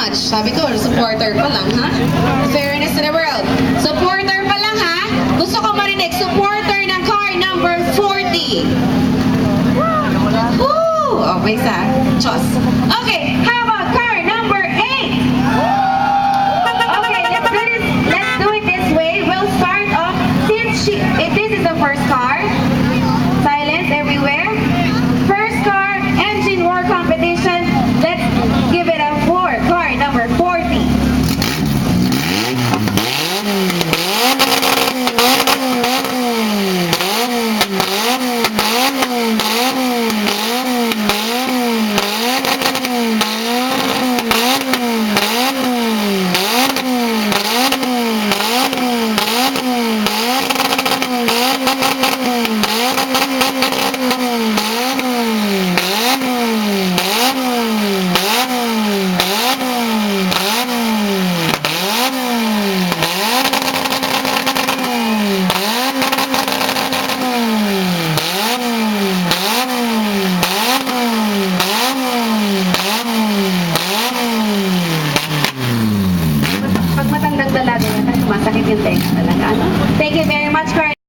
much. Sabi ko, supporter pa lang, ha? Fairness to the world. Supporter pa lang, ha? Gusto ko marinig, supporter ng car number 40. Woo! Oh, may isa. Chos. Okay, how about car number 8? Okay, let's do it this way. We'll start off, since if this is the first car, silence everywhere. First car, engine war competition. Let's give it a 4. Car number 40. Pag matandang dalaga yan, masakit yung tenga talaga, ano?